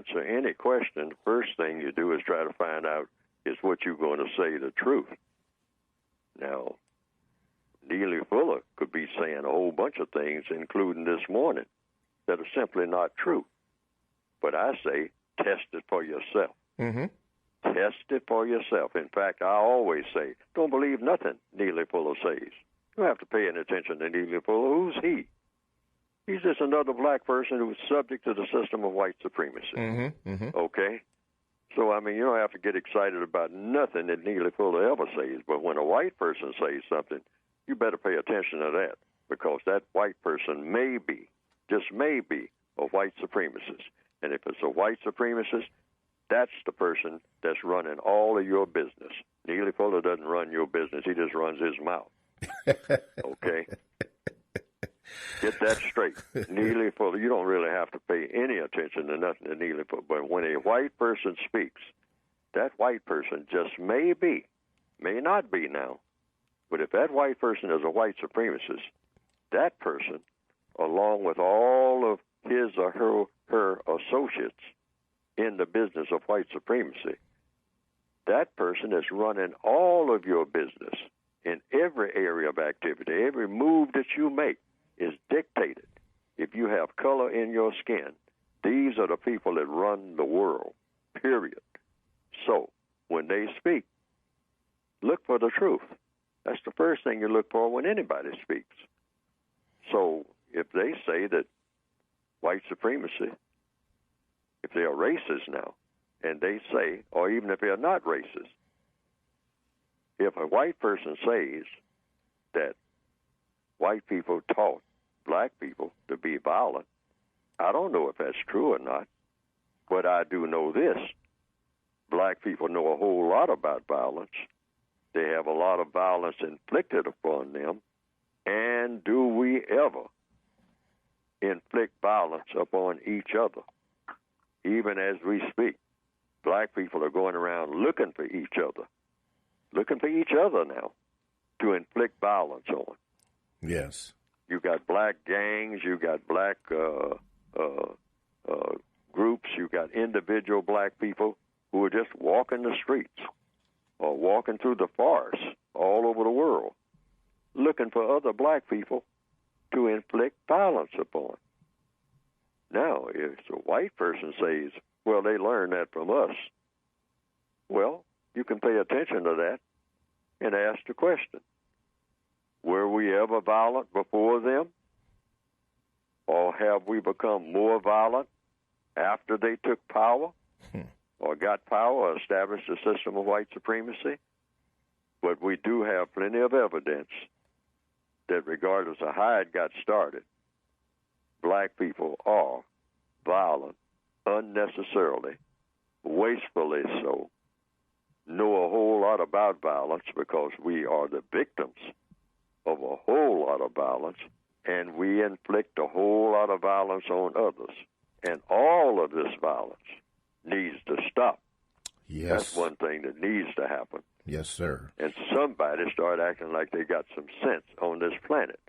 answer any question, first thing you do is try to find out is what you're going to say the truth. Now, Neely Fuller could be saying a whole bunch of things, including this morning, that are simply not true. But I say, test it for yourself. Mm-hmm. Test it for yourself. In fact, I always say, don't believe nothing Neely Fuller says. You don't have to pay any attention to Neely Fuller. Who's he? He's just another black person who's subject to the system of white supremacy. Mm-hmm. Mm-hmm. Okay? So, I mean, you don't have to get excited about nothing that Neely Fuller ever says. But when a white person says something, you better pay attention to that, because that white person may be, just may be, a white supremacist. And if it's a white supremacist, that's the person that's running all of your business. Neely Fuller doesn't run your business. He just runs his mouth. Okay? Get that straight. Neely Fuller, you don't really have to pay any attention to nothing to Neely Fuller. But when a white person speaks, that white person just may be, may not be now, but if that white person is a white supremacist, that person, along with all of his or her associates in the business of white supremacy, that person is running all of your business in every area of activity. Every move that you make is dictated. If you have color in your skin, these are the people that run the world, period. So when they speak, look for the truth. That's the first thing you look for when anybody speaks. So if they say that white supremacy, if they are racist now, and they say, or even if they are not racist, if a white person says that white people taught black people to be violent, I don't know if that's true or not, but I do know this. Black people know a whole lot about violence. They have a lot of violence inflicted upon them. And do we ever inflict violence upon each other? Even as we speak, black people are going around looking for each other now to inflict violence on. Yes. You got black gangs, you got black groups, you got individual black people who are just walking the streets or walking through the forests all over the world, looking for other black people to inflict violence upon. Now, if a white person says, well, they learned that from us, well, you can pay attention to that and ask the question, were we ever violent before them? Or have we become more violent after they took power or got power or established a system of white supremacy? But we do have plenty of evidence that regardless of how it got started, black people are violent unnecessarily, wastefully so, know a whole lot about violence because we are the victims of a whole lot of violence, and we inflict a whole lot of violence on others. And all of this violence needs to stop. Yes. That's one thing that needs to happen. Yes, sir. And somebody start acting like they got some sense on this planet.